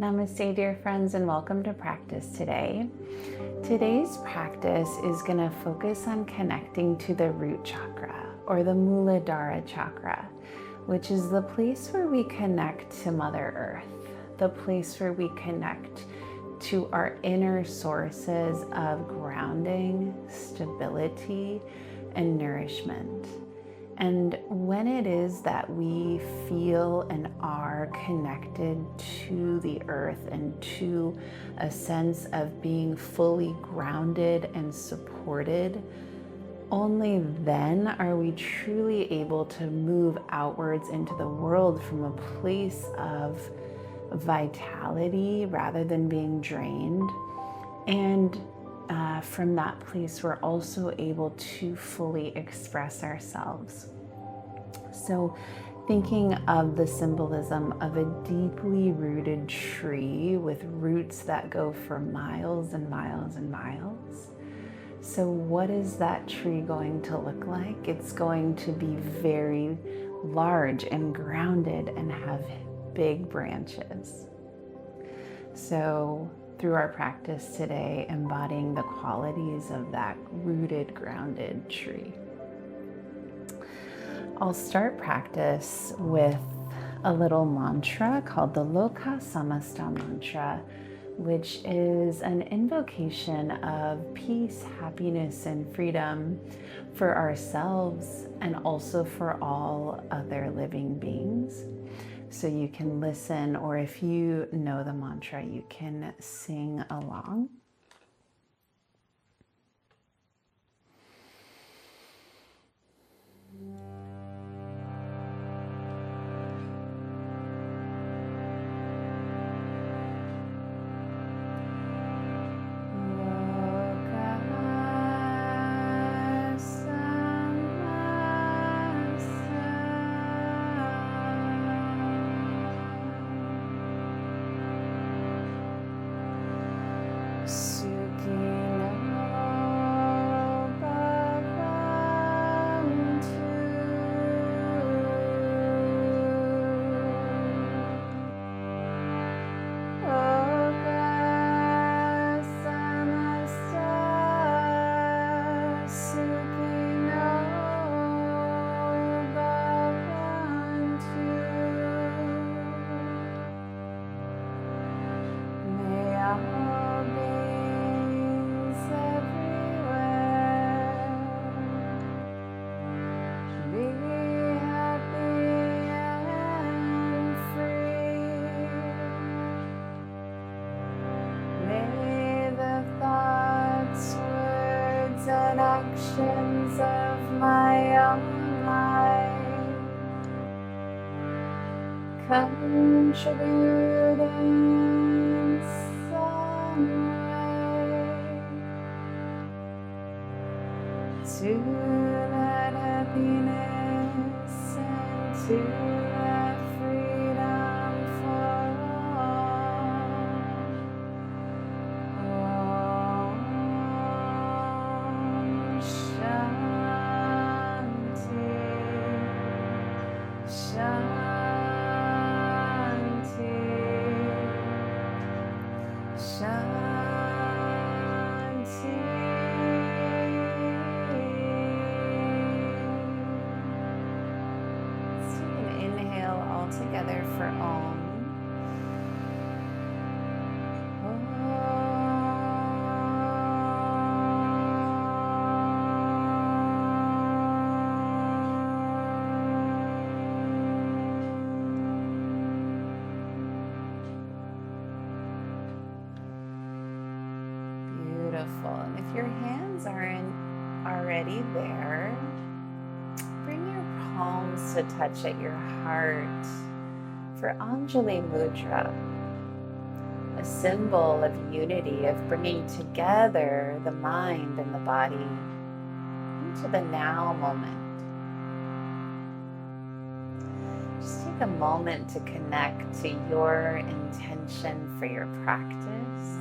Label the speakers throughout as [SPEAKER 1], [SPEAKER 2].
[SPEAKER 1] Namaste, dear friends, and welcome to practice today. Today's practice is going to focus on connecting to the root chakra, or the muladhara chakra, which is the place where we connect to Mother Earth, the place where we connect to our inner sources of grounding, stability, and nourishment. And when it is that we feel and are connected to the earth and to a sense of being fully grounded and supported, only then are we truly able to move outwards into the world from a place of vitality rather than being drained. And from that place, we're also able to fully express ourselves. So thinking of the symbolism of a deeply rooted tree with roots that go for miles and miles and miles. So what is that tree going to look like? It's going to be very large and grounded and have big branches. So through our practice today, embodying the qualities of that rooted, grounded tree. I'll start practice with a little mantra called the Loka Samasta mantra, which is an invocation of peace, happiness, and freedom for ourselves and also for all other living beings. So you can listen, or if you know the mantra, you can sing along. Actions of my own life contribute in some way to that happiness and to that freedom for together for Om. Beautiful. And if your hands aren't already there, bring your palms to touch at your heart for Anjali Mudra, a symbol of unity, of bringing together the mind and the body into the now moment. Just take a moment to connect to your intention for your practice,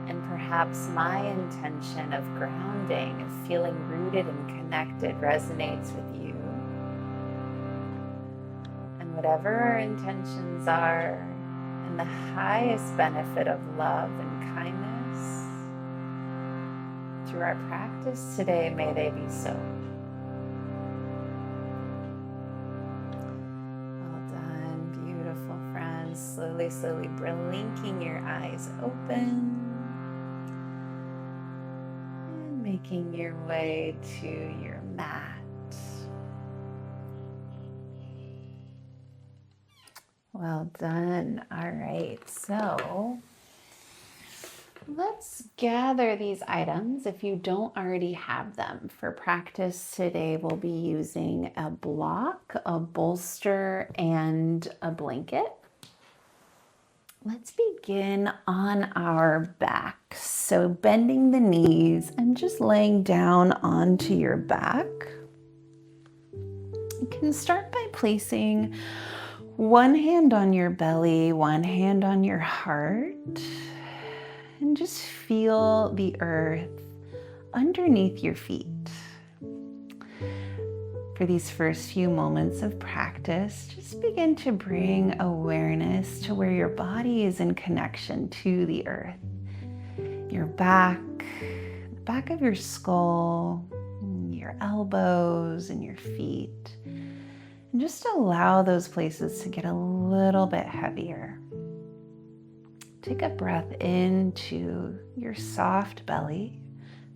[SPEAKER 1] and perhaps my intention of grounding, of feeling rooted and connected resonates with you. And whatever our intentions are, and the highest benefit of love and kindness. Through our practice today, may they be so. Well done, beautiful friends. Slowly, slowly blinking your eyes open. And making your way to your mat. Well done. All right, so let's gather these items if you don't already have them. For practice today, we'll be using a block, a bolster, and a blanket. Let's begin on our back. So bending the knees and just laying down onto your back. You can start by placing one hand on your belly, one hand on your heart, and just feel the earth underneath your feet. For these first few moments of practice, just begin to bring awareness to where your body is in connection to the earth. Your back, the back of your skull, your elbows, and your feet. And just allow those places to get a little bit heavier. Take a breath into your soft belly,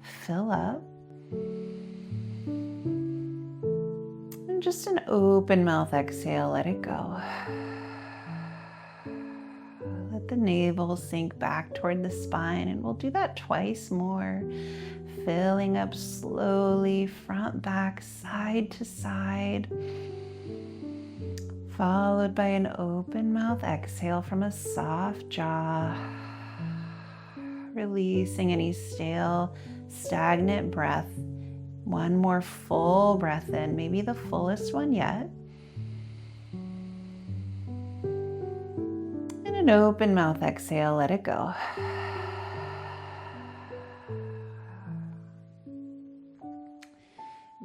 [SPEAKER 1] fill up. And just an open mouth exhale, let it go. Let the navel sink back toward the spine, and we'll do that twice more. Filling up slowly, front, back, side to side. Followed by an open mouth exhale from a soft jaw. Releasing any stale, stagnant breath. One more full breath in, maybe the fullest one yet. And an open mouth exhale, let it go.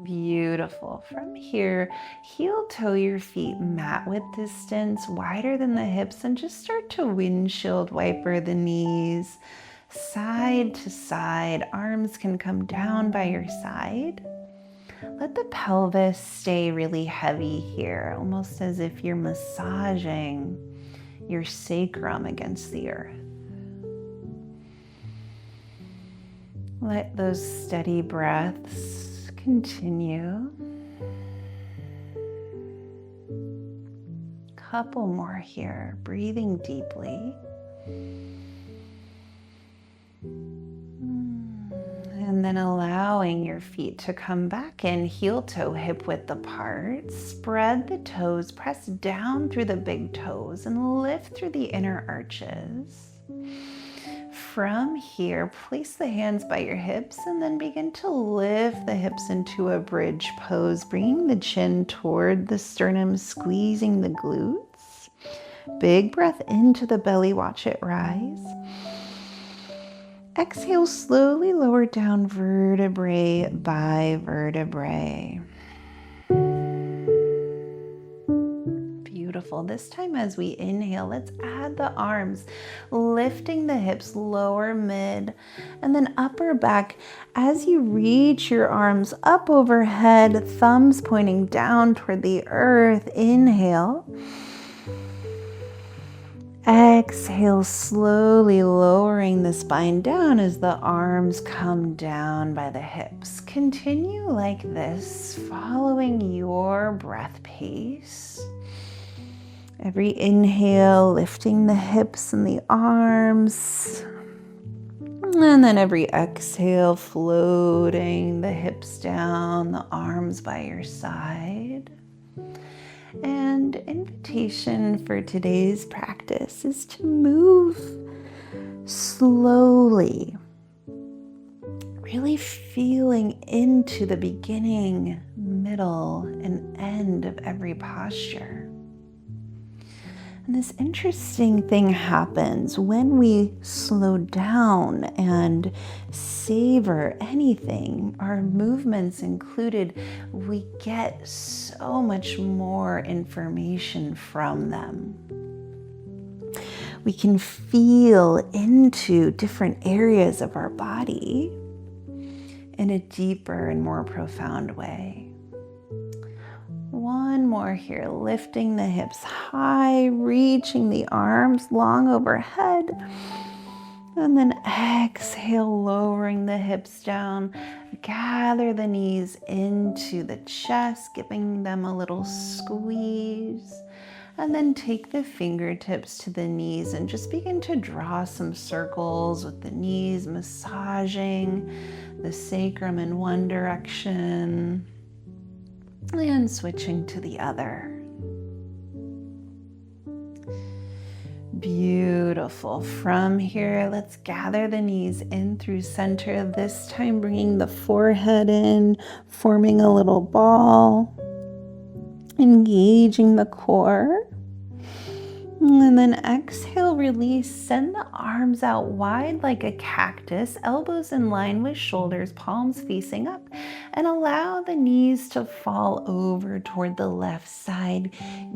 [SPEAKER 1] Beautiful. From here, heel toe your feet mat width distance wider than the hips, and just start to windshield wiper the knees side to side. Arms can come down by your side. Let the pelvis stay really heavy here, almost as if you're massaging your sacrum against the earth. Let those steady breaths continue. Couple more here, breathing deeply. And then allowing your feet to come back in, heel toe hip width apart. Spread the toes, press down through the big toes and lift through the inner arches. From here, place the hands by your hips and then begin to lift the hips into a bridge pose, bringing the chin toward the sternum, squeezing the glutes. Big breath into the belly, watch it rise. Exhale, slowly lower down vertebrae by vertebrae. Beautiful. This time as we inhale, let's add the arms, lifting the hips, lower, mid, and then upper back. As you reach your arms up overhead, thumbs pointing down toward the earth, inhale. Exhale, slowly lowering the spine down as the arms come down by the hips. Continue like this, following your breath pace. Every inhale, lifting the hips and the arms. And then every exhale, floating the hips down, the arms by your side. And invitation for today's practice is to move slowly, really feeling into the beginning, middle, and end of every posture. And this interesting thing happens when we slow down and savor anything, our movements included, we get so much more information from them. We can feel into different areas of our body in a deeper and more profound way. One more here, lifting the hips high, reaching the arms long overhead. And then exhale, lowering the hips down. Gather the knees into the chest, giving them a little squeeze. And then take the fingertips to the knees and just begin to draw some circles with the knees, massaging the sacrum in one direction and switching to the other. Beautiful. From here, let's gather the knees in through center, this time bringing the forehead in, forming a little ball, engaging the core. And then exhale, release, send the arms out wide like a cactus, elbows in line with shoulders, palms facing up, and allow the knees to fall over toward the left side.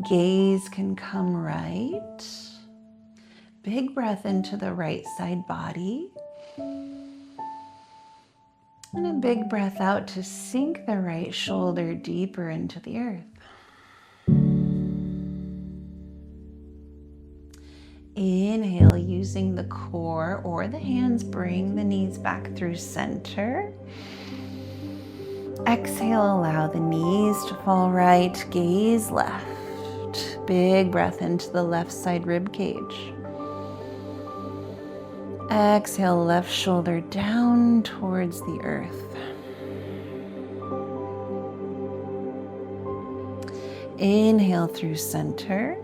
[SPEAKER 1] Gaze can come right. Big breath into the right side body. And a big breath out to sink the right shoulder deeper into the earth. Inhale, using the core or the hands, bring the knees back through center. Exhale, allow the knees to fall right, gaze left. Big breath into the left side rib cage. Exhale, left shoulder down towards the earth. Inhale through center.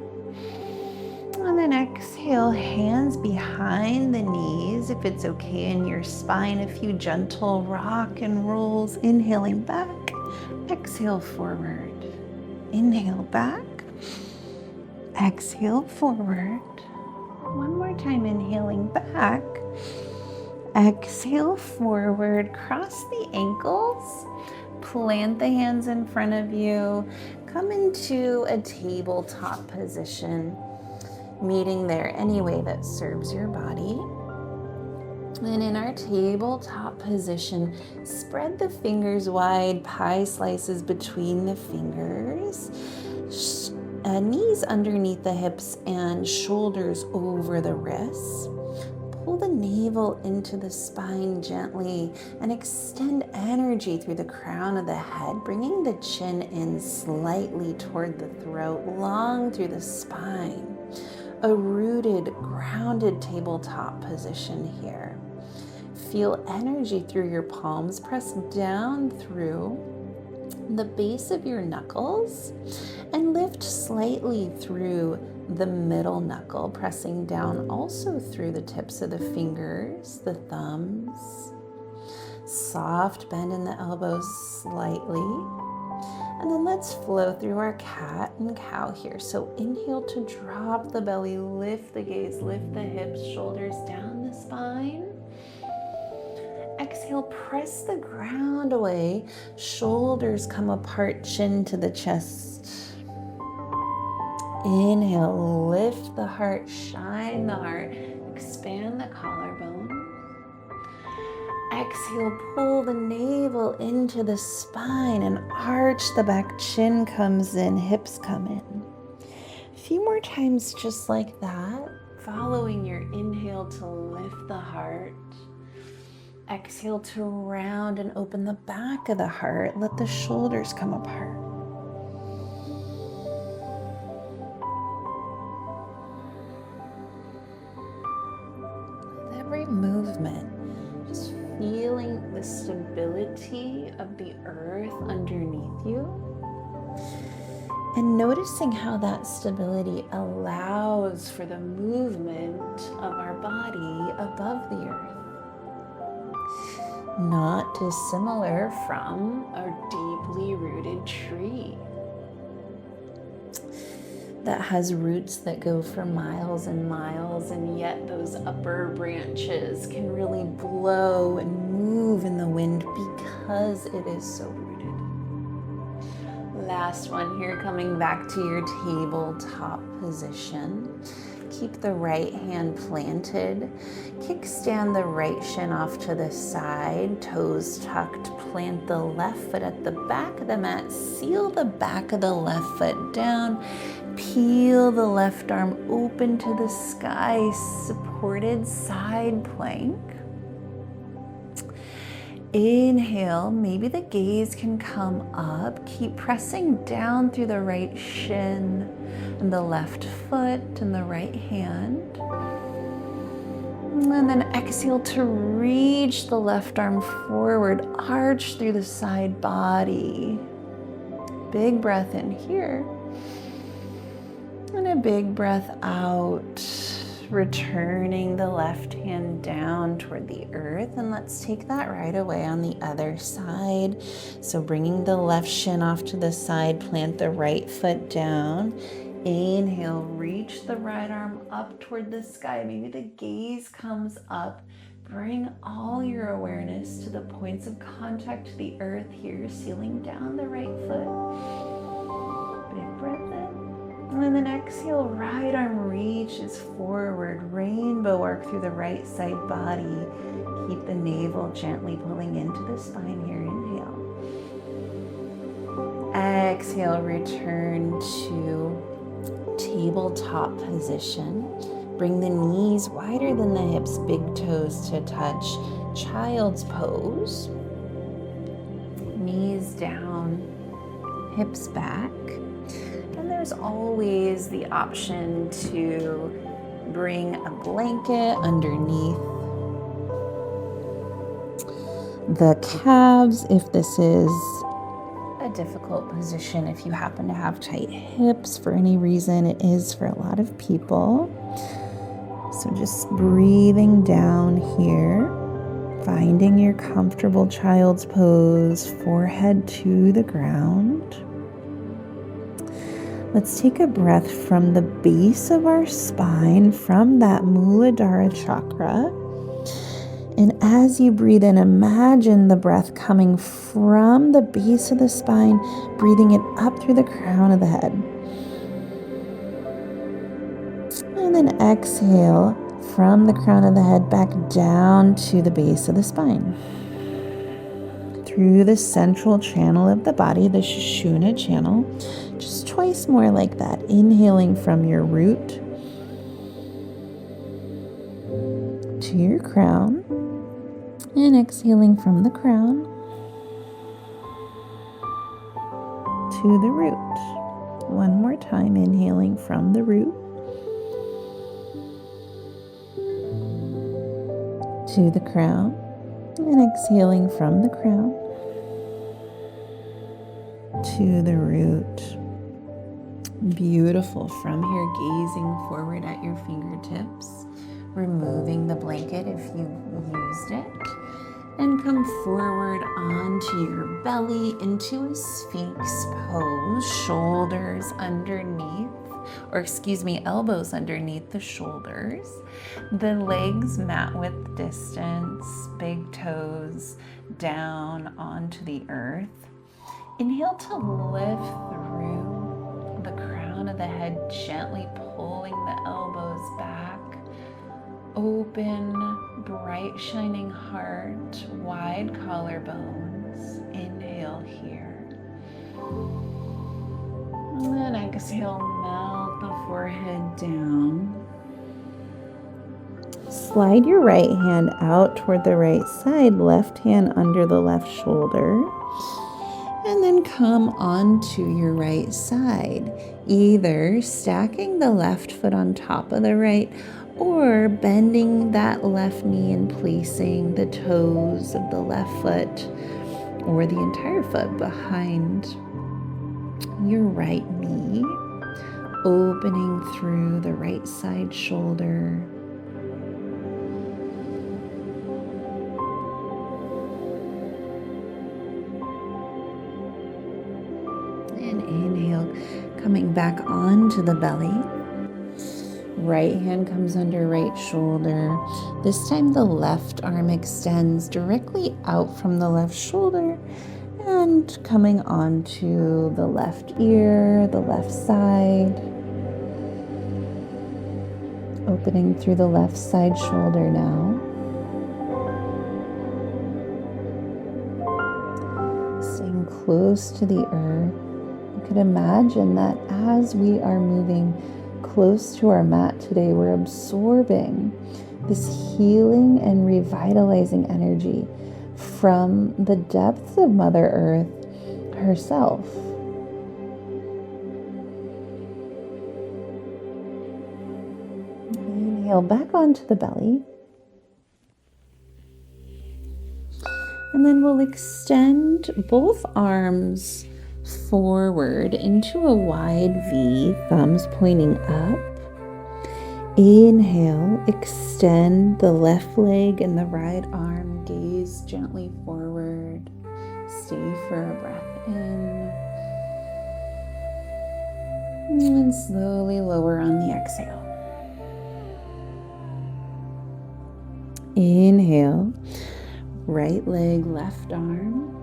[SPEAKER 1] And then exhale, hands behind the knees. If it's okay in your spine, a few gentle rock and rolls. Inhaling back, exhale forward. Inhale back, exhale forward. One more time, inhaling back, exhale forward, cross the ankles, plant the hands in front of you, come into a tabletop position, meeting there any way that serves your body. And in our tabletop position, spread the fingers wide, pie slices between the fingers, knees underneath the hips and shoulders over the wrists. Pull the navel into the spine gently and extend energy through the crown of the head, bringing the chin in slightly toward the throat, long through the spine. A rooted, grounded tabletop position here. Feel energy through your palms, press down through the base of your knuckles and lift slightly through the middle knuckle, pressing down also through the tips of the fingers, the thumbs. Soft bend in the elbows slightly. And then let's flow through our cat and cow here. So inhale to drop the belly, lift the gaze, lift the hips, shoulders down the spine. Exhale, press the ground away, shoulders come apart, chin to the chest. Inhale, lift the heart, shine the heart, expand the collarbone. Exhale, pull the navel into the spine and arch the back, chin comes in, hips come in. A few more times just like that, following your inhale to lift the heart. Exhale to round and open the back of the heart. Let the shoulders come apart. With every movement, just feeling the stability of the earth underneath you. And noticing how that stability allows for the movement of our body above the earth. Not dissimilar from a deeply rooted tree that has roots that go for miles and miles, and yet those upper branches can really blow and move in the wind because it is so rooted. Last one here, coming back to your tabletop position. Keep the right hand planted. Kickstand the right shin off to the side, toes tucked. Plant the left foot at the back of the mat. Seal the back of the left foot down. Peel the left arm open to the sky, supported side plank. Inhale, maybe the gaze can come up. Keep pressing down through the right shin and the left foot and the right hand. And then exhale to reach the left arm forward, arch through the side body. Big breath in here. And a big breath out. Returning the left hand down toward the earth, and let's take that right away on the other side. So bringing the left shin off to the side, plant the right foot down. Inhale, reach the right arm up toward the sky. Maybe the gaze comes up. Bring all your awareness to the points of contact to the earth here, sealing down the right foot. Big breath in. And then exhale, right arm reaches forward, rainbow arc through the right side body. Keep the navel gently pulling into the spine here. Inhale. Exhale, return to tabletop position. Bring the knees wider than the hips, big toes to touch. Child's pose. Knees down, hips back. And there's always the option to bring a blanket underneath the calves if this is a difficult position. If you happen to have tight hips for any reason, it is for a lot of people. So just breathing down here, finding your comfortable child's pose, forehead to the ground. Let's take a breath from the base of our spine, from that muladhara chakra. And as you breathe in, imagine the breath coming from the base of the spine, breathing it up through the crown of the head. And then exhale from the crown of the head back down to the base of the spine. Through the central channel of the body, the Sushumna channel. Just twice more like that. Inhaling from your root to your crown. And exhaling from the crown to the root. One more time, inhaling from the root to the crown. And exhaling from the crown to the root. Beautiful. From here, gazing forward at your fingertips, removing the blanket if you used it, and come forward onto your belly into a Sphinx pose, shoulders underneath, elbows underneath the shoulders, the legs mat width distance, big toes down onto the earth. Inhale to lift through the crown of the head, gently pulling the elbows back. Open, bright shining heart, wide collarbones. Inhale here. And then exhale, melt the forehead down. Slide your right hand out toward the right side, left hand under the left shoulder. And then come onto your right side, either stacking the left foot on top of the right or bending that left knee and placing the toes of the left foot or the entire foot behind your right knee, opening through the right side shoulder. And inhale, coming back onto the belly. Right hand comes under right shoulder. This time the left arm extends directly out from the left shoulder and coming onto the left ear, the left side. happening through the left side shoulder now. Staying close to the earth. You could imagine that as we are moving close to our mat today, we're absorbing this healing and revitalizing energy from the depths of Mother Earth herself. Inhale back onto the belly. And then we'll extend both arms forward into a wide V, thumbs pointing up. Inhale, extend the left leg and the right arm, gaze gently forward. Stay for a breath in. And slowly lower on the exhale. Inhale, right leg, left arm.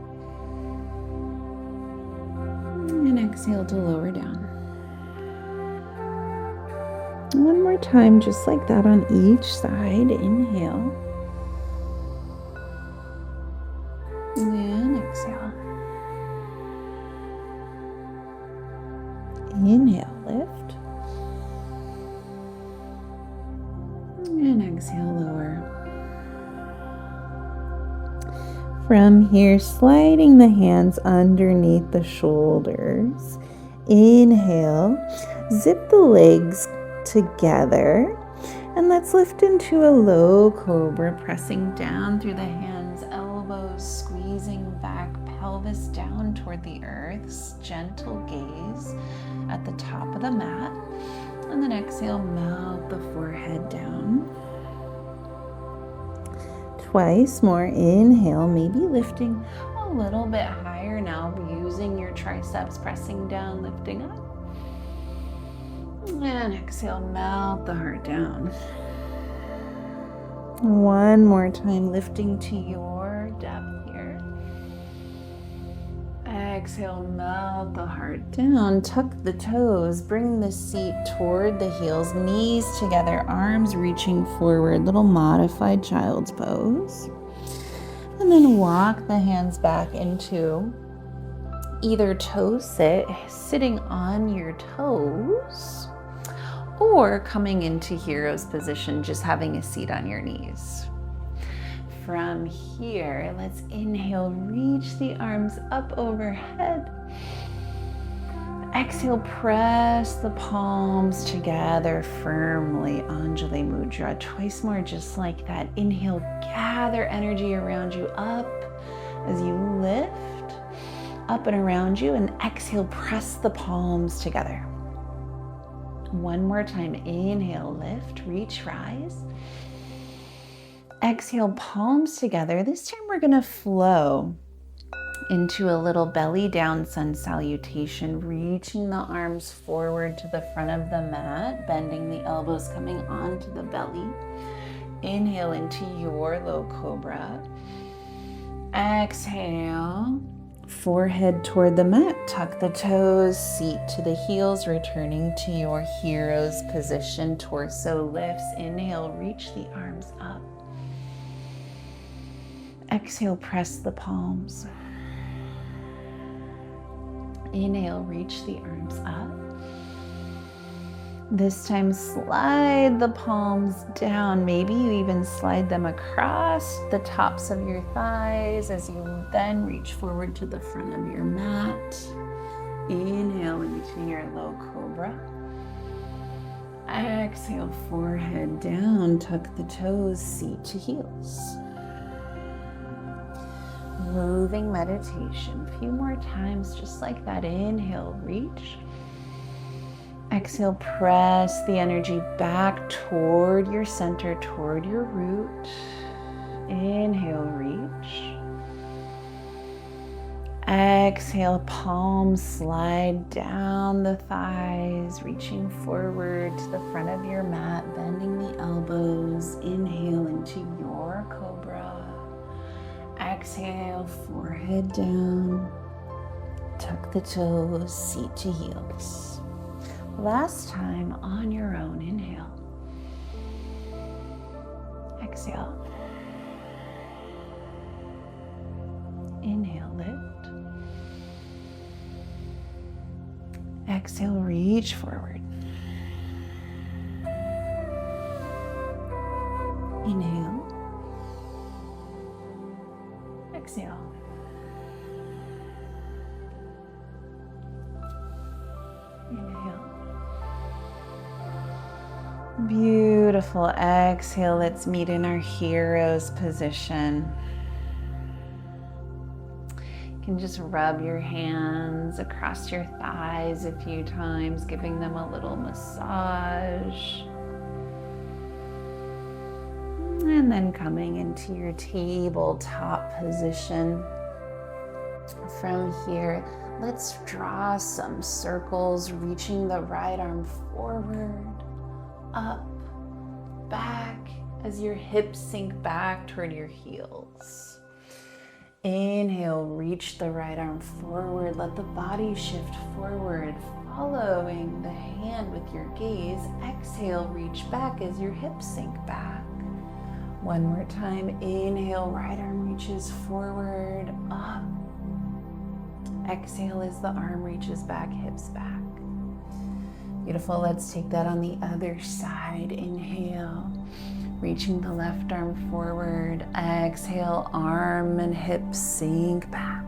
[SPEAKER 1] And exhale to lower down. One more time, just like that on each side. Inhale. And exhale. Inhale, lift. And exhale, lower. From here, sliding the hands underneath the shoulders. Inhale, zip the legs together, and let's lift into a low cobra, pressing down through the hands, elbows, squeezing back, pelvis down toward the earth, gentle gaze at the top of the mat, and then exhale, melt the forehead down. Twice more. Inhale, maybe lifting a little bit higher now, using your triceps, pressing down, lifting up. And exhale, melt the heart down. One more time, lifting to your depth here. Exhale, melt the heart down. Tuck the toes, bring the seat toward the heels, knees together, arms reaching forward, little modified child's pose. And then walk the hands back into either toe sit, sitting on your toes, or coming into hero's position, just having a seat on your knees. From here, let's inhale, reach the arms up overhead. Exhale, press the palms together firmly, Anjali Mudra. Twice more, just like that. Inhale, gather energy around you up as you lift, up and around you, and exhale, press the palms together. One more time, inhale, lift, reach, rise. Exhale, palms together. This time we're gonna flow into a little belly down sun salutation, reaching the arms forward to the front of the mat, bending the elbows, coming onto the belly. Inhale into your low cobra. Exhale, forehead toward the mat, tuck the toes, seat to the heels, returning to your hero's position, torso lifts. Inhale, reach the arms up. Exhale, press the palms. Inhale, reach the arms up. This time, slide the palms down. Maybe you even slide them across the tops of your thighs as you then reach forward to the front of your mat. Inhale into your low cobra. Exhale, forehead down, tuck the toes, seat to heels. Moving meditation. A few more times, just like that. Inhale, reach. Exhale, press the energy back toward your center, toward your root. Inhale, reach. Exhale, palms slide down the thighs, reaching forward to the front of your mat, bending the elbows. Inhale into your cobra. Exhale, forehead down. Tuck the toes, seat to heels. Last time on your own, inhale. Exhale. Inhale, lift. Exhale, reach forward. Inhale. Exhale. Inhale. Beautiful. Exhale. Let's meet in our hero's position. You can just rub your hands across your thighs a few times, giving them a little massage. And then coming into your tabletop position. From here, let's draw some circles, reaching the right arm forward, up, back, as your hips sink back toward your heels. Inhale, reach the right arm forward. Let the body shift forward, following the hand with your gaze. Exhale, reach back as your hips sink back. One more time. Inhale, right arm reaches forward, up. Exhale as the arm reaches back, hips back. Beautiful. Let's take that on the other side. Inhale, reaching the left arm forward. Exhale, arm and hips sink back.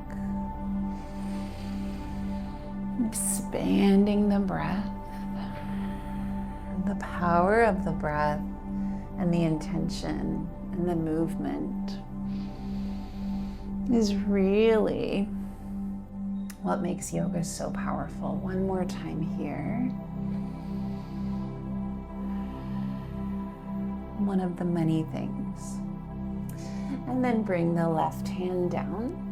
[SPEAKER 1] Expanding the breath, the power of the breath, and the intention and the movement is really what makes yoga so powerful. One more time here. One of the many things. And then bring the left hand down.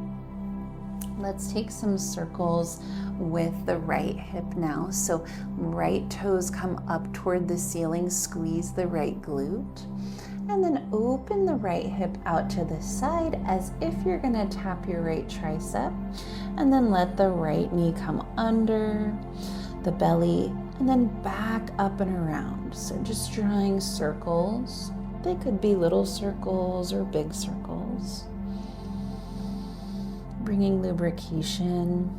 [SPEAKER 1] Let's take some circles with the right hip now. So right toes come up toward the ceiling, squeeze the right glute, and then open the right hip out to the side as if you're gonna tap your right tricep, and then let the right knee come under the belly and then back up and around. So just drawing circles. They could be little circles or big circles. Bringing lubrication,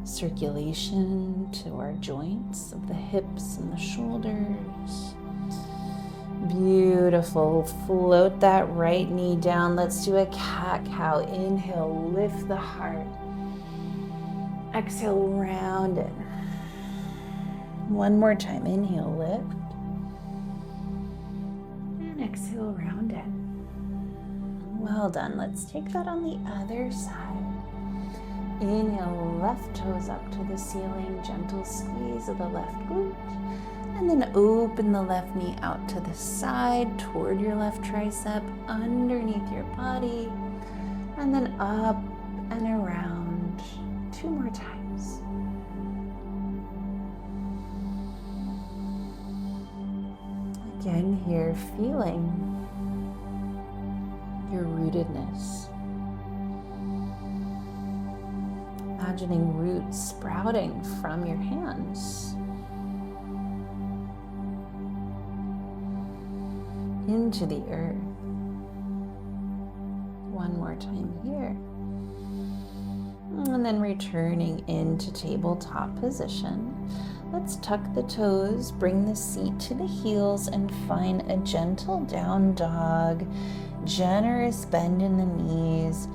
[SPEAKER 1] circulation to our joints of the hips and the shoulders. Beautiful. Float that right knee down. Let's do a cat-cow. Inhale, lift the heart. Exhale, round it. One more time. Inhale, lift. And exhale, round it. Well done. Let's take that on the other side. Inhale, left toes up to the ceiling. Gentle squeeze of the left glute. And then open the left knee out to the side toward your left tricep, underneath your body. And then up and around. 2 more times. Again here, feeling your rootedness. Imagining roots sprouting from your hands into the earth. One more time here. And then returning into tabletop position. Let's tuck the toes, bring the seat to the heels, and find a gentle down dog. Generous bend in the knees,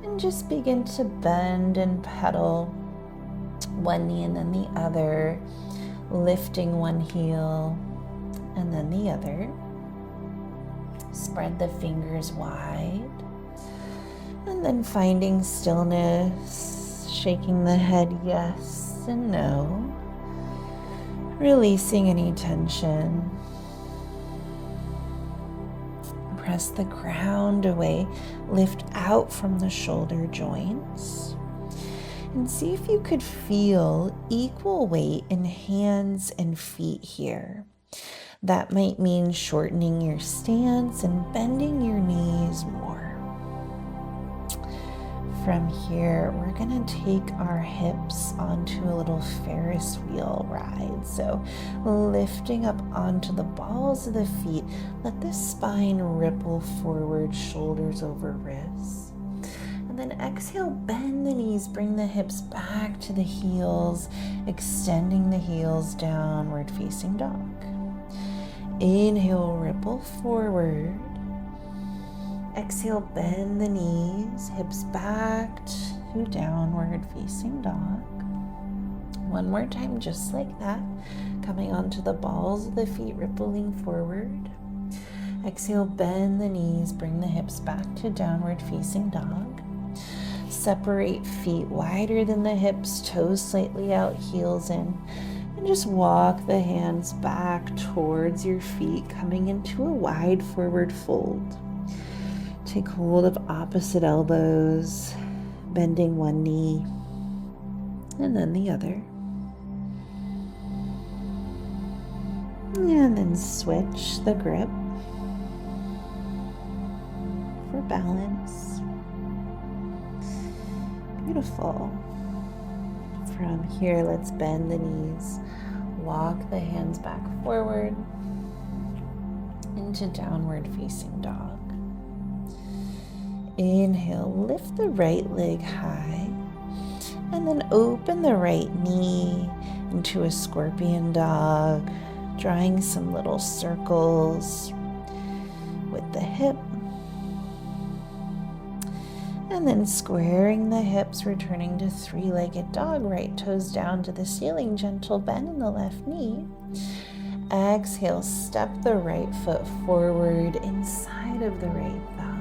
[SPEAKER 1] and just begin to bend and pedal one knee and then the other, lifting one heel and then the other. Spread the fingers wide, and then finding stillness, shaking the head yes and no, releasing any tension. Press the ground away, lift out from the shoulder joints, and see if you could feel equal weight in hands and feet here. That might mean shortening your stance and bending your knees more. From here, we're gonna take our hips onto a little Ferris wheel ride. So lifting up onto the balls of the feet, let the spine ripple forward, shoulders over wrists. And then exhale, bend the knees, bring the hips back to the heels, extending the heels, downward facing dog. Inhale, ripple forward. Exhale, bend the knees, hips back to downward facing dog. One more time, just like that. Coming onto the balls of the feet, rippling forward. Exhale, bend the knees, bring the hips back to downward facing dog. Separate feet wider than the hips, toes slightly out, heels in. And just walk the hands back towards your feet, coming into a wide forward fold. Take hold of opposite elbows, bending one knee and then the other. And then switch the grip for balance. Beautiful. From here, let's bend the knees, walk the hands back forward into downward facing dog. Inhale, lift the right leg high, and then open the right knee into a scorpion dog, drawing some little circles with the hip. And then squaring the hips, returning to three-legged dog, right toes down to the ceiling, gentle bend in the left knee. Exhale, step the right foot forward inside of the right thumb.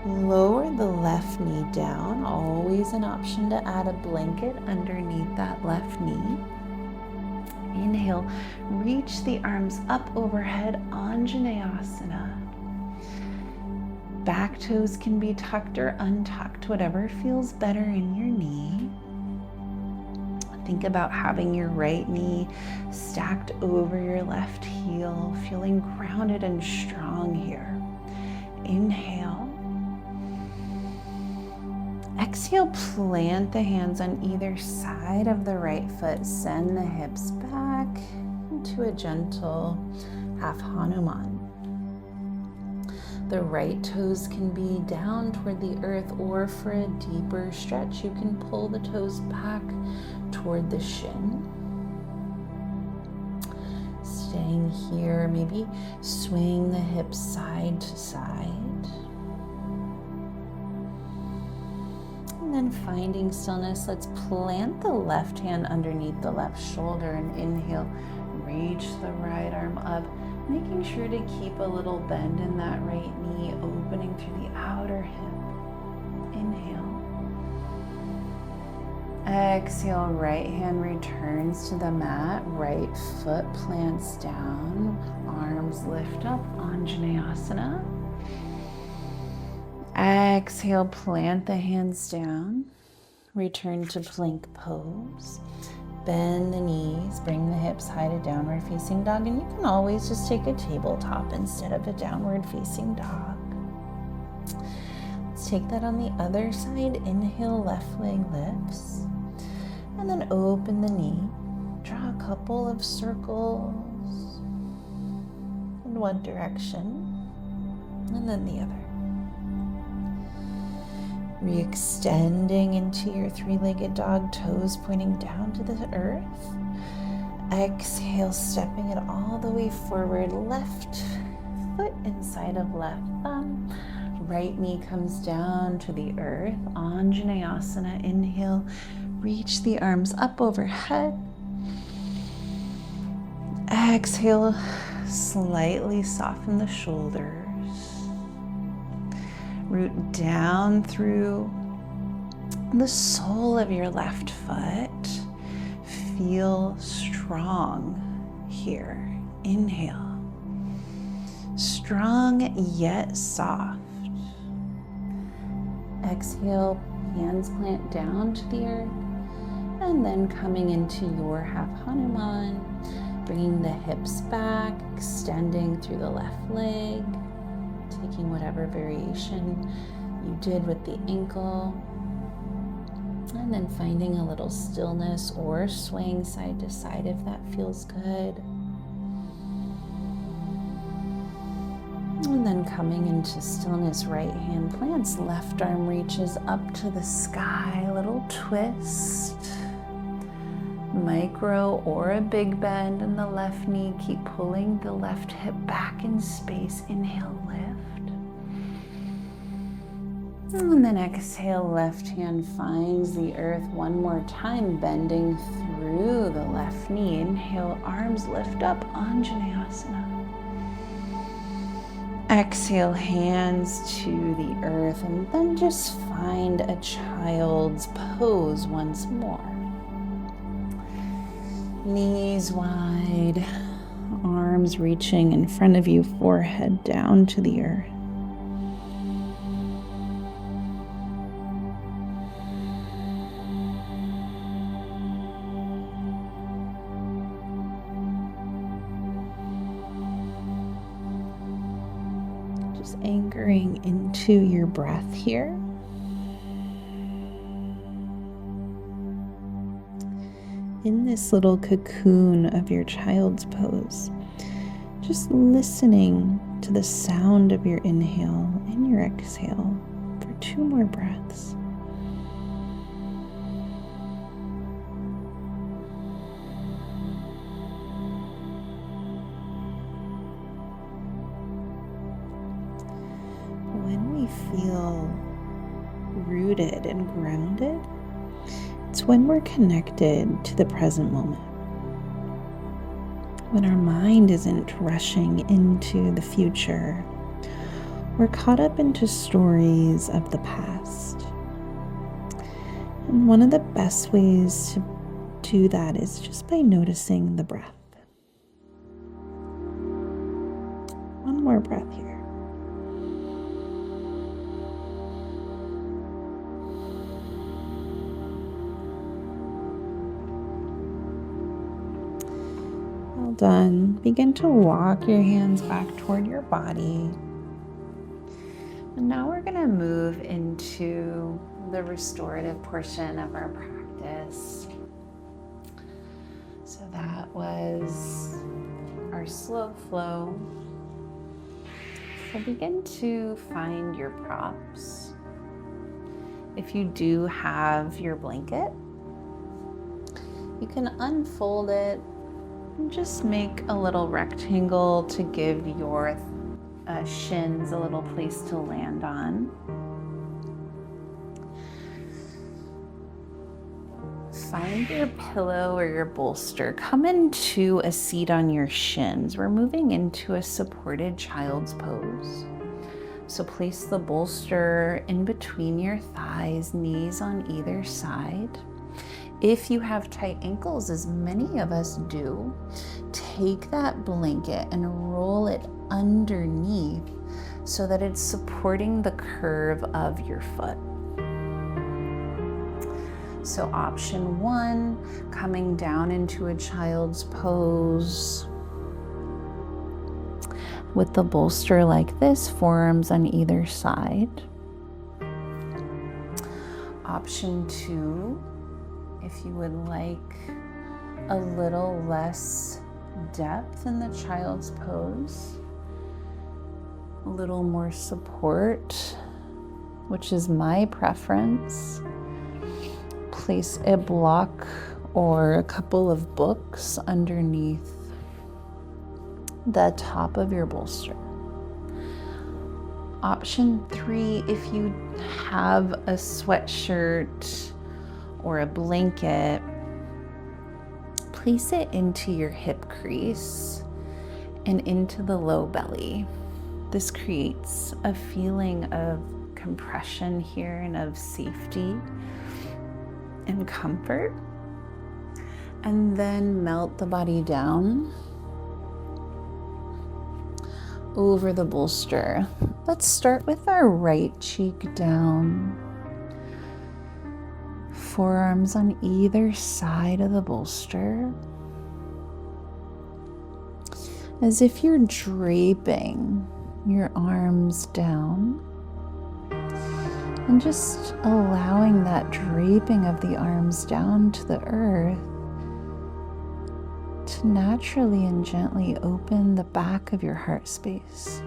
[SPEAKER 1] Lower the left knee down, always an option to add a blanket underneath that left knee. Inhale, reach the arms up overhead, Anjaneyasana. Back toes can be tucked or untucked, whatever feels better in your knee. Think about having your right knee stacked over your left heel, feeling grounded and strong here. Inhale. Exhale, plant the hands on either side of the right foot. Send the hips back into a gentle half Hanuman. The right toes can be down toward the earth, or for a deeper stretch, you can pull the toes back toward the shin. Staying here, maybe swing the hips side to side. And then finding stillness, let's plant the left hand underneath the left shoulder and inhale, reach the right arm up, making sure to keep a little bend in that right knee, opening through the outer hip. Inhale. Exhale, right hand returns to the mat, right foot plants down, arms lift up, Anjaneyasana. Exhale, plant the hands down, return to plank pose. Bend the knees, bring the hips high to downward facing dog, and you can always just take a tabletop instead of a downward facing dog. Let's take that on the other side. Inhale, left leg lifts, and then open the knee. Draw a couple of circles in one direction, and then the other. Re-extending into your three-legged dog, toes pointing down to the earth. Exhale, stepping it all the way forward, left foot inside of left thumb. Right knee comes down to the earth, Anjaneyasana. Inhale, reach the arms up overhead. Exhale, slightly soften the shoulders. Root down through the sole of your left foot. Feel strong here. Inhale. Strong yet soft. Exhale, hands plant down to the earth. And then coming into your half Hanuman, bringing the hips back, extending through the left leg. Taking whatever variation you did with the ankle. And then finding a little stillness or swaying side to side if that feels good. And then coming into stillness, right hand plants, left arm reaches up to the sky, a little twist. Micro or a big bend in the left knee. Keep pulling the left hip back in space. Inhale, lift. And then exhale, left hand finds the earth one more time, bending through the left knee. Inhale, arms lift up, Anjaneyasana. Exhale, hands to the earth, and then just find a child's pose once more. Knees wide, arms reaching in front of you, forehead down to the earth. Just anchoring into your breath here. In this little cocoon of your child's pose, just listening to the sound of your inhale and your exhale for 2 more breaths. When we feel rooted and grounded, it's when we're connected to the present moment. When our mind isn't rushing into the future, we're caught up into stories of the past. And one of the best ways to do that is just by noticing the breath. One more breath here. Done. Begin to walk your hands back toward your body. And now we're going to move into the restorative portion of our practice. So that was our slow flow. So begin to find your props. If you do have your blanket, you can unfold it. Just make a little rectangle to give your shins a little place to land on. Find your pillow or your bolster. Come into a seat on your shins. We're moving into a supported child's pose. So place the bolster in between your thighs, knees on either side. If you have tight ankles, as many of us do, take that blanket and roll it underneath so that it's supporting the curve of your foot. So option 1, coming down into a child's pose with the bolster like this, forearms on either side. Option 2, if you would like a little less depth in the child's pose, a little more support, which is my preference, place a block or a couple of books underneath the top of your bolster. Option 3, if you have a sweatshirt or a blanket, place it into your hip crease and into the low belly. This creates a feeling of compression here and of safety and comfort. And then melt the body down over the bolster. Let's start with our right cheek down. Forearms on either side of the bolster, as if you're draping your arms down. And just allowing that draping of the arms down to the earth to naturally and gently open the back of your heart space.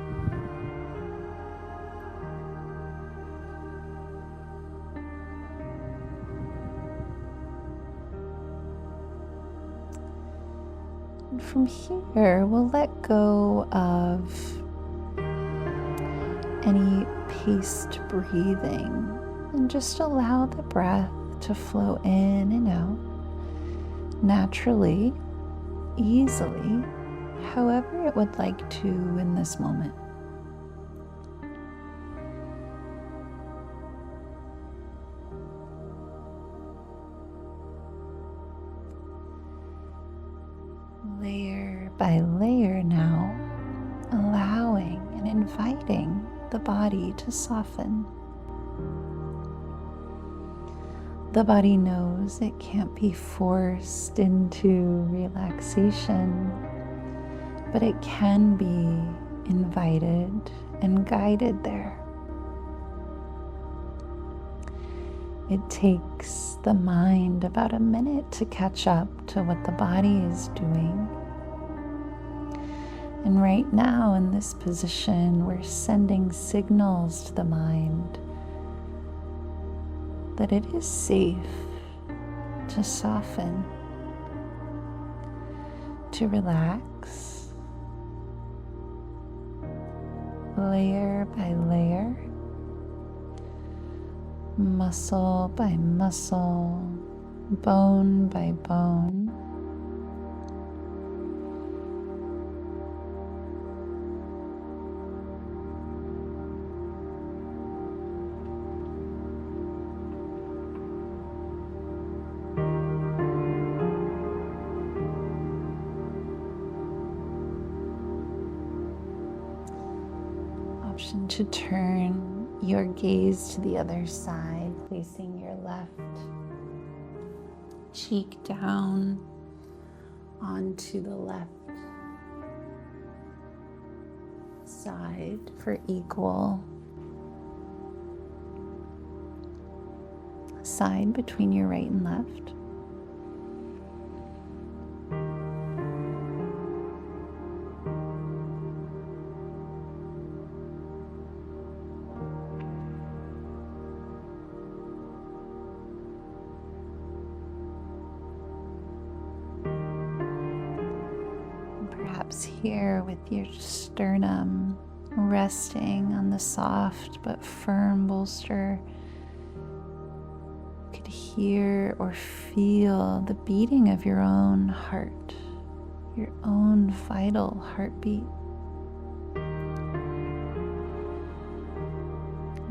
[SPEAKER 1] And from here, we'll let go of any paced breathing and just allow the breath to flow in and out naturally, easily, however it would like to in this moment. Layer by layer now, allowing and inviting the body to soften. The body knows it can't be forced into relaxation, but it can be invited and guided there. It takes the mind about a minute to catch up to what the body is doing. And right now in this position, we're sending signals to the mind that it is safe to soften, to relax, layer by layer, muscle by muscle, bone by bone. Option to turn your gaze to the other side, placing your left cheek down onto the left side for equal side between your right and left. Perhaps here with your sternum resting on the soft but firm bolster, you could hear or feel the beating of your own heart, your own vital heartbeat.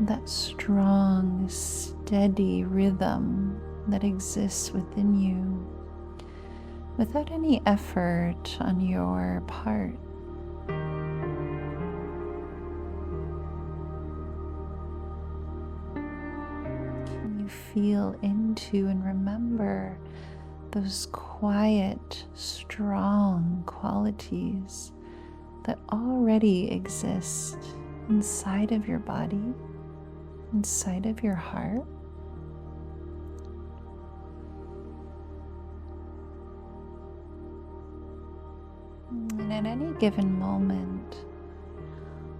[SPEAKER 1] That strong, steady rhythm that exists within you without any effort on your part. Can you feel into and remember those quiet, strong qualities that already exist inside of your body, inside of your heart? And at any given moment,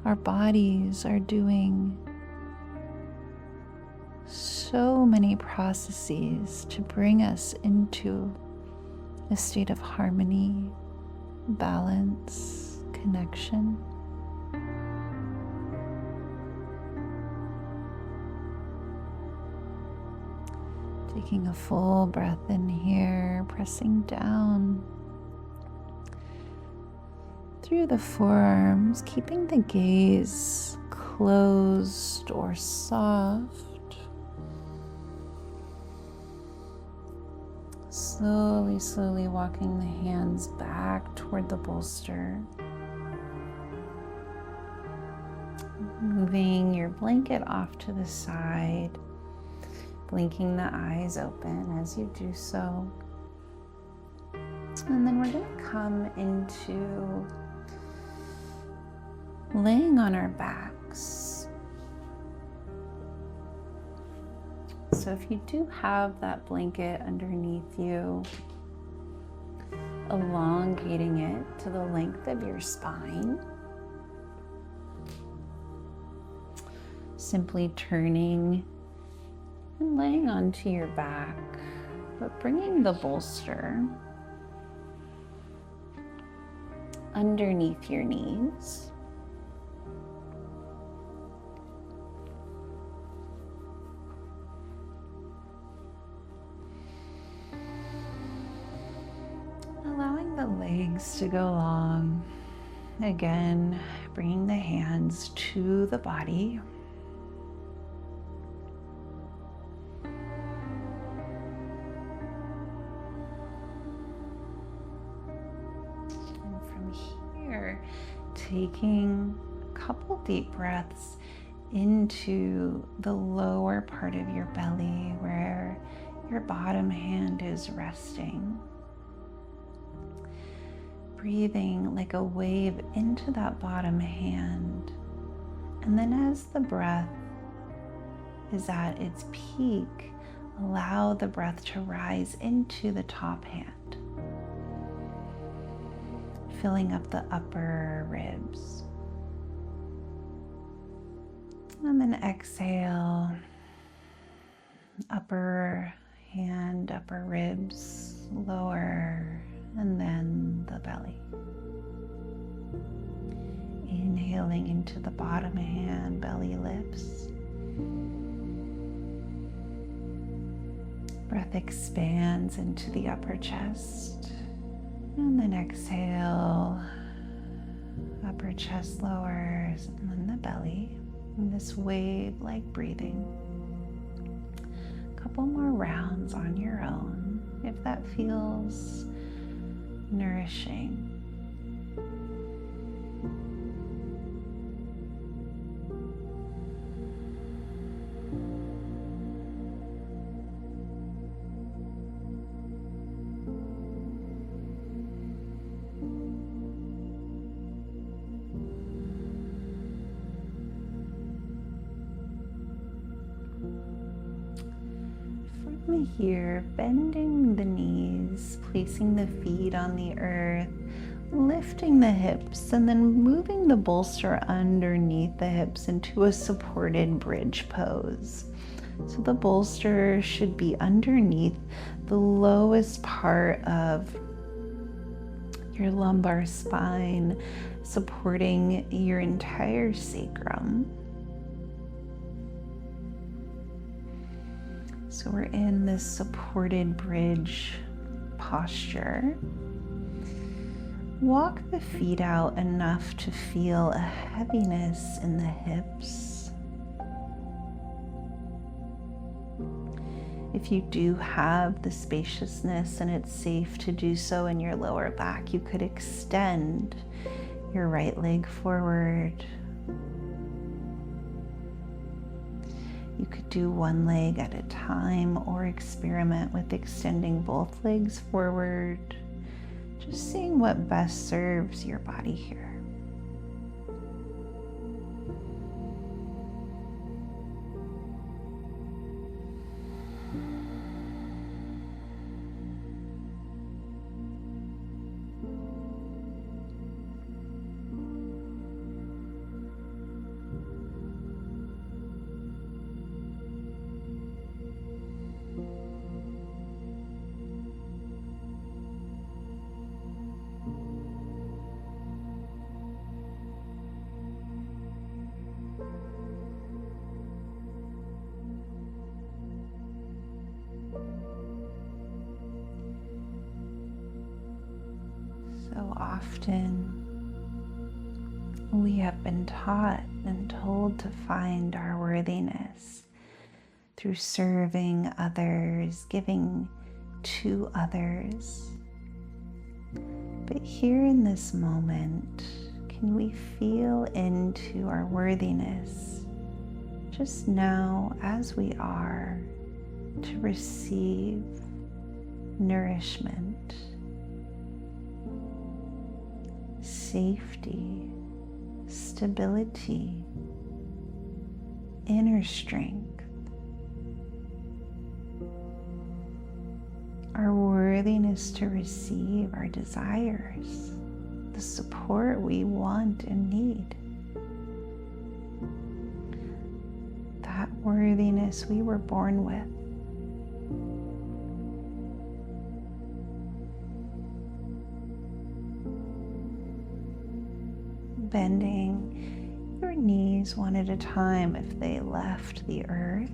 [SPEAKER 1] our bodies are doing so many processes to bring us into a state of harmony, balance, connection. Taking a full breath in here, pressing down through the forearms, keeping the gaze closed or soft. Slowly walking the hands back toward the bolster. Moving your blanket off to the side, blinking the eyes open as you do so. And then we're going to come into laying on our backs. So if you do have that blanket underneath you, elongating it to the length of your spine. Simply turning and laying onto your back, but bringing the bolster underneath your knees. Allowing the legs to go long. Again, bringing the hands to the body. Taking a couple deep breaths into the lower part of your belly where your bottom hand is resting. Breathing like a wave into that bottom hand. And then as the breath is at its peak, allow the breath to rise into the top hand, filling up the upper ribs. And then exhale, upper hand, upper ribs, lower, and then the belly. Inhaling into the bottom hand, belly lifts. Breath expands into the upper chest. And then exhale, upper chest lowers, and then the belly. And this wave-like breathing. A couple more rounds on your own, if that feels nourishing. From here, bending the knees, placing the feet on the earth, lifting the hips, and then moving the bolster underneath the hips into a supported bridge pose. So the bolster should be underneath the lowest part of your lumbar spine, supporting your entire sacrum. So we're in this supported bridge posture. Walk the feet out enough to feel a heaviness in the hips. If you do have the spaciousness and it's safe to do so in your lower back, you could extend your right leg forward. You could do one leg at a time or experiment with extending both legs forward, just seeing what best serves your body here. So often we have been taught and told to find our worthiness through serving others, giving to others. But here in this moment, can we feel into our worthiness just now as we are to receive nourishment, safety, stability, inner strength. worthiness to receive our desires, the support we want and need. That worthiness we were born with. Bending your knees one at a time if they left the earth.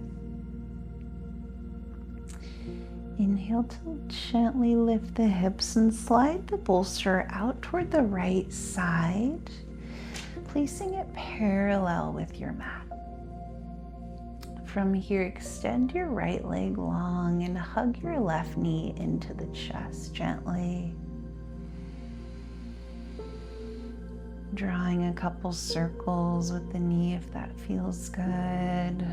[SPEAKER 1] Inhale to gently lift the hips and slide the bolster out toward the right side, placing it parallel with your mat. From here, extend your right leg long and hug your left knee into the chest gently. Drawing a couple circles with the knee if that feels good.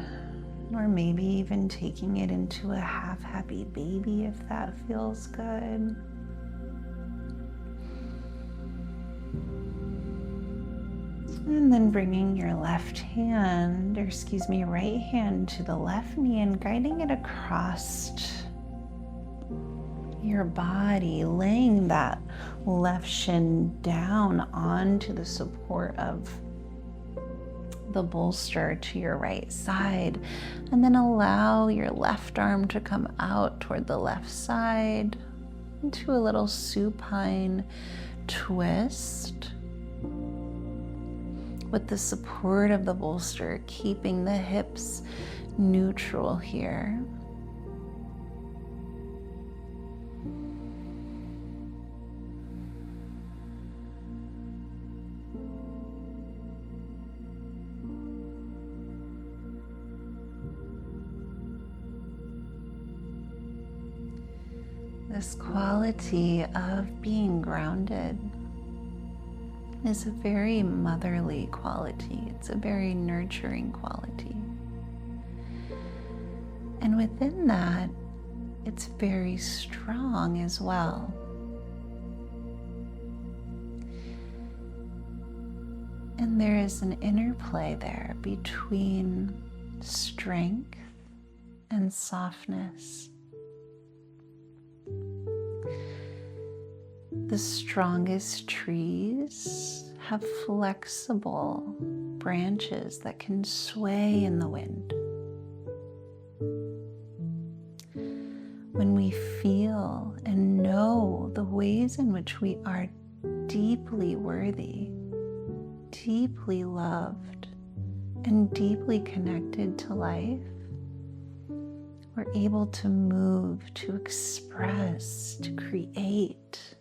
[SPEAKER 1] Or maybe even taking it into a half happy baby if that feels good. And then bringing your right hand to the left knee and guiding it across your body, laying that left shin down onto the support of the bolster to your right side, and then allow your left arm to come out toward the left side into a little supine twist with the support of the bolster, keeping the hips neutral here. This quality of being grounded is a very motherly quality. It's a very nurturing quality. And within that, it's very strong as well. And there is an interplay there between strength and softness. The strongest trees have flexible branches that can sway in the wind. When we feel and know the ways in which we are deeply worthy, deeply loved, and deeply connected to life, we're able to move, to express, to create.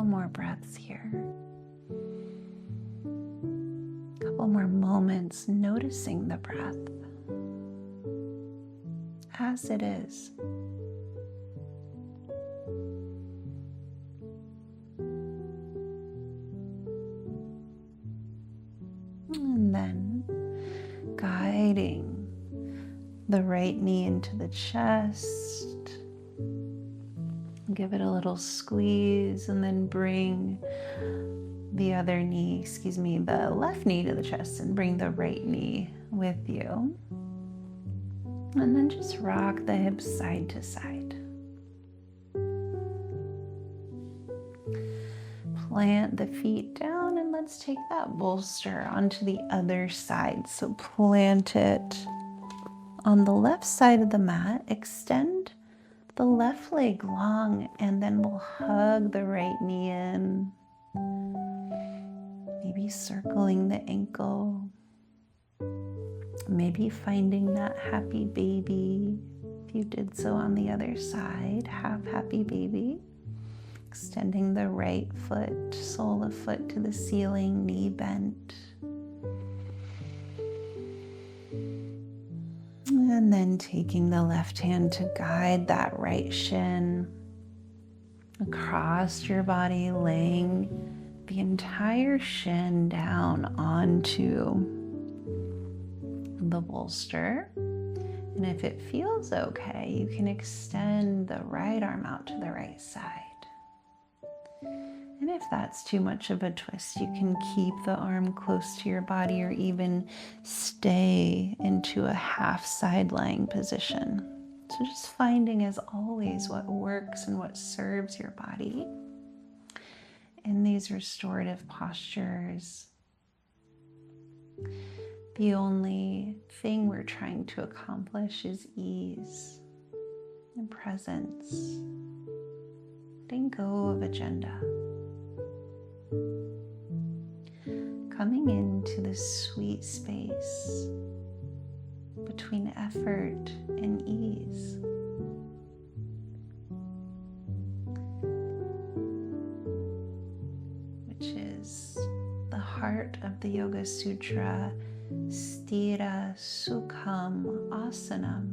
[SPEAKER 1] More breaths here. A couple more moments noticing the breath as it is. And then guiding the right knee into the chest. Give it a little squeeze and then bring the left knee to the chest and bring the right knee with you. And then just rock the hips side to side. Plant the feet down and let's take that bolster onto the other side. So plant it on the left side of the mat, extend the left leg long, and then we'll hug the right knee in, maybe circling the ankle, maybe finding that happy baby. If you did so on the other side, have happy baby. Extending the right foot, sole of foot to the ceiling, knee bent. And then taking the left hand to guide that right shin across your body, laying the entire shin down onto the bolster. And if it feels okay, you can extend the right arm out to the right side. And if that's too much of a twist, you can keep the arm close to your body or even stay into a half side lying position. So just finding, as always, what works and what serves your body in these restorative postures. The only thing we're trying to accomplish is ease and presence, letting go of agenda. Coming into this sweet space between effort and ease. Which is the heart of the Yoga Sutra, Sthira Sukham Asanam,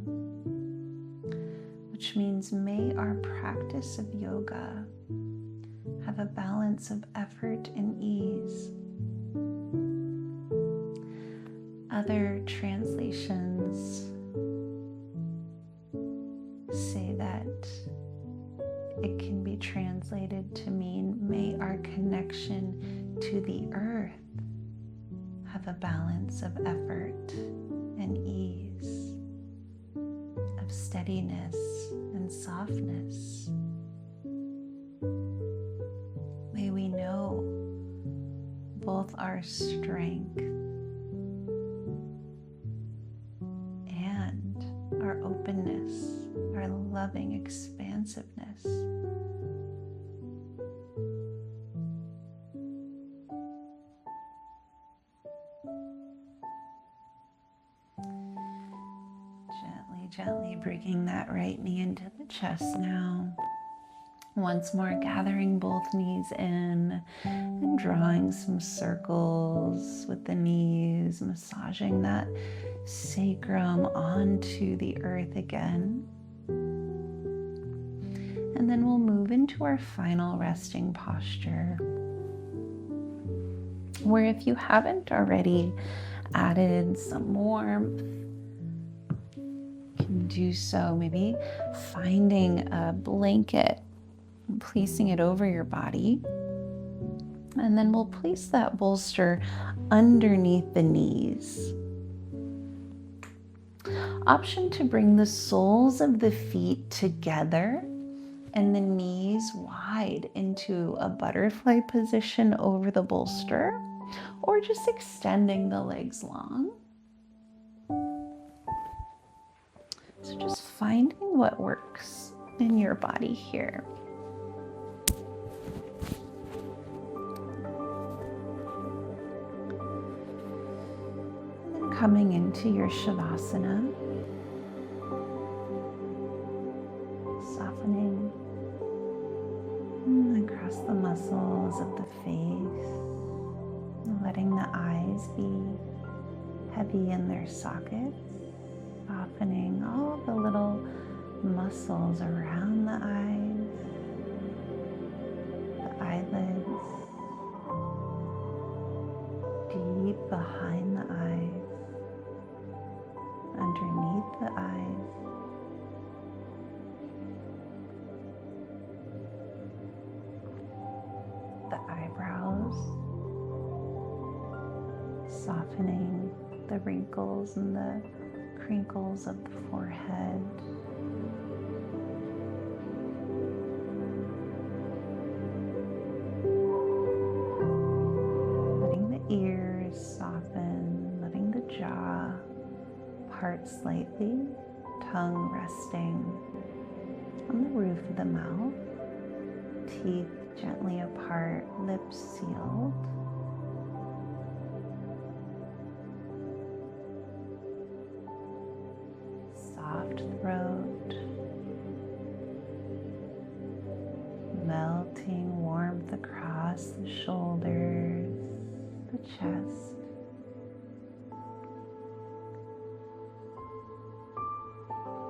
[SPEAKER 1] which means may our practice of yoga have a balance of effort and ease. Other translations say that it can be translated to mean, may our connection to the earth have a balance of effort and ease, of steadiness and softness. May we know both our strength and our openness, our loving expansiveness. Gently bringing that right knee into the chest now. Once more, gathering both knees in and drawing some circles with the knees, massaging that sacrum onto the earth again. And then we'll move into our final resting posture, where if you haven't already added some warmth, can do so. Maybe finding a blanket and placing it over your body. And then we'll place that bolster underneath the knees. Option to bring the soles of the feet together and the knees wide into a butterfly position over the bolster, or just extending the legs long. So just finding what works in your body here. And then coming into your savasana, softening across the muscles of the face, letting the eyes be heavy in their sockets. Softening all the little muscles around the eyes, the eyelids, deep behind the eyes, underneath the eyes, the eyebrows, softening the wrinkles and the crinkles of the forehead. Letting the ears soften, letting the jaw part slightly, tongue resting on the roof of the mouth, teeth gently apart, lips sealed. Soft throat, melting warmth across the shoulders, the chest,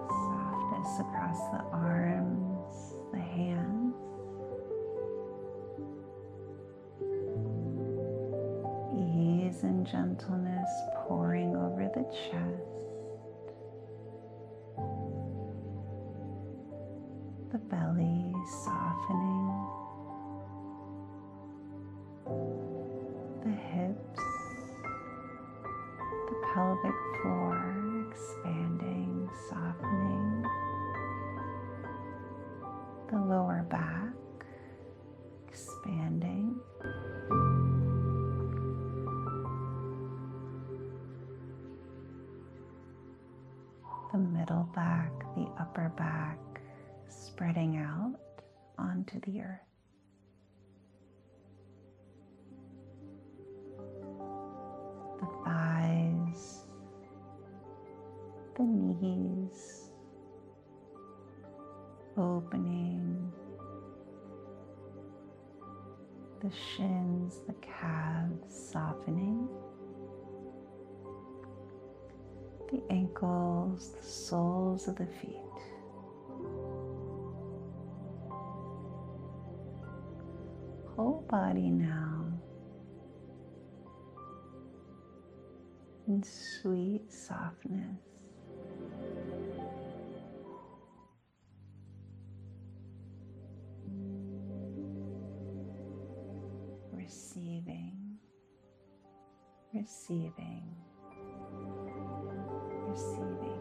[SPEAKER 1] softness across the arms, the hands, ease and gentleness pouring over the chest. The belly softening, hips, the pelvic floor expanding, softening, the lower back expanding, the middle back, the upper back spreading out onto the earth. The thighs, the knees opening, the shins, the calves softening, the ankles, the soles of the feet. Whole body now in sweet softness. Receiving, receiving, receiving.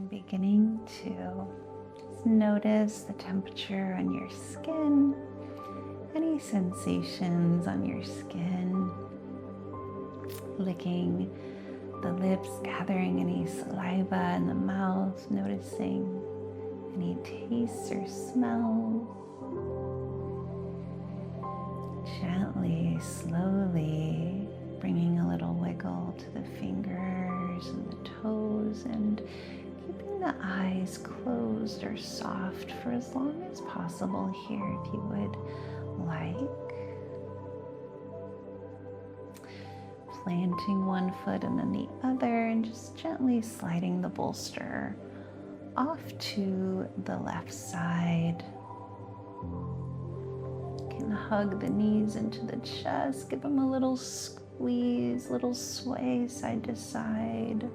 [SPEAKER 1] Beginning to just notice the temperature on your skin, any sensations on your skin, licking the lips, gathering any saliva in the mouth, noticing any tastes or smells. Gently, slowly bringing a little wiggle to the fingers and the toes, and keeping the eyes closed or soft for as long as possible here, if you would like. Planting one foot and then the other, and just gently sliding the bolster off to the left side. You can hug the knees into the chest, give them a little squeeze, little sway side to side.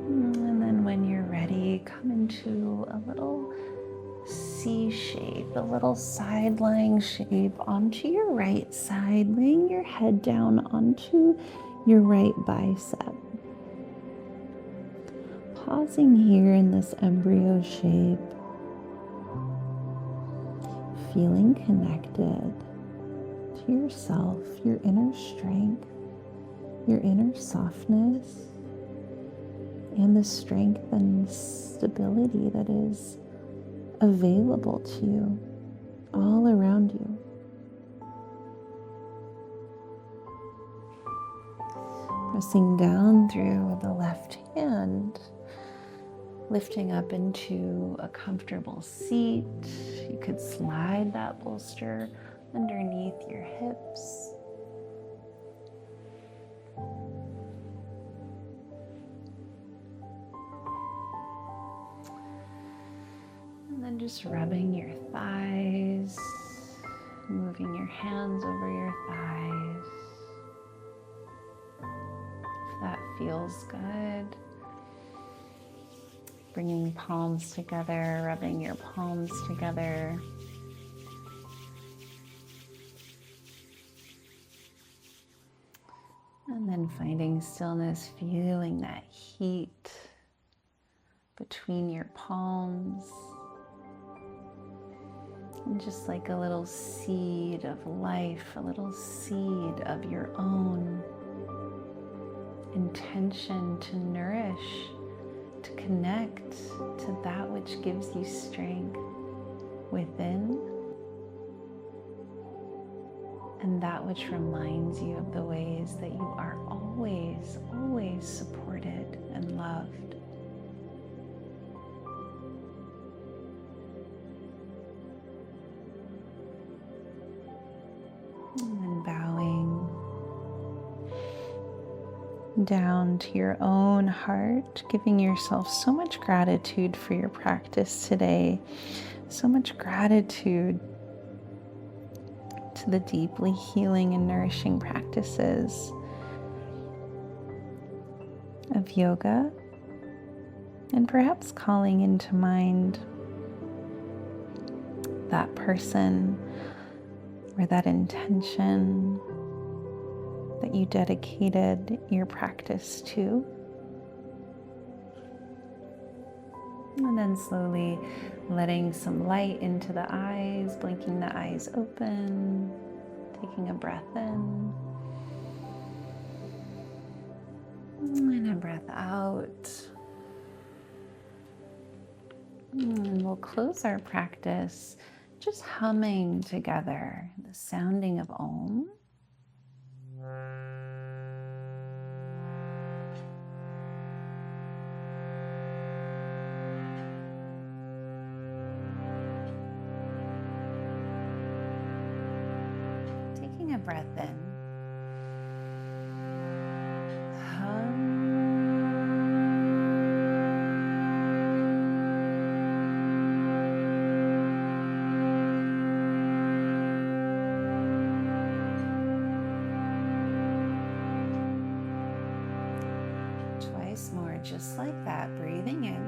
[SPEAKER 1] And then when you're ready, come into a little C shape, a little side-lying shape onto your right side, laying your head down onto your right bicep. Pausing here in this embryo shape, feeling connected to yourself, your inner strength, your inner softness, and the strength and stability that is available to you all around you. Pressing down through the left hand, lifting up into a comfortable seat. You could slide that bolster underneath your hips. And then just rubbing your thighs, moving your hands over your thighs. If that feels good. Bringing palms together, rubbing your palms together. And then finding stillness, feeling that heat between your palms. And just like a little seed of life, a little seed of your own intention to nourish, to connect to that which gives you strength within and that which reminds you of the ways that you are always, always supported and loved. And then bowing down to your own heart, giving yourself so much gratitude for your practice today, so much gratitude to the deeply healing and nourishing practices of yoga, and perhaps calling into mind that person or that intention that you dedicated your practice to. And then slowly letting some light into the eyes, blinking the eyes open, taking a breath in, and a breath out. And we'll close our practice just humming together the sounding of Om. Taking a breath in. Twice more, just like that, breathing in.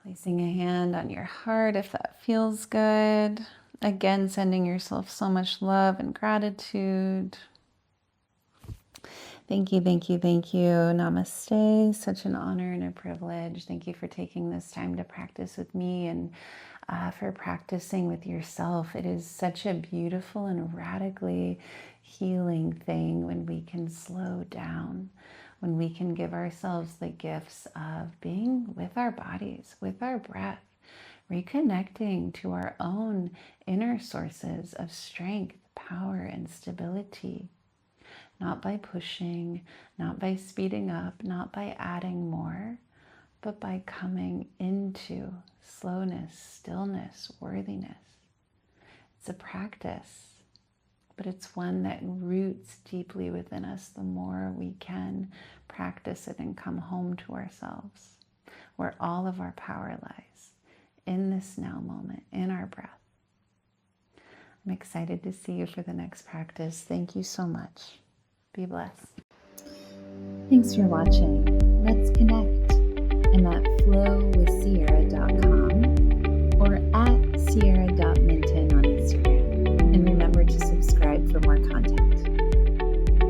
[SPEAKER 1] Placing a hand on your heart if that feels good. Again, sending yourself so much love and gratitude. Thank you, thank you, thank you. Namaste. Such an honor and a privilege. Thank you for taking this time to practice with me and for practicing with yourself. It is such a beautiful and radically healing thing when we can slow down, when we can give ourselves the gifts of being with our bodies, with our breath, reconnecting to our own inner sources of strength, power, and stability. Not by pushing, not by speeding up, not by adding more, but by coming into slowness, stillness, worthiness. It's a practice, but it's one that roots deeply within us the more we can practice it and come home to ourselves, where all of our power lies, in this now moment, in our breath. I'm excited to see you for the next practice. Thank you so much. Be blessed. Thanks for watching. Let's connect in that flow with Seer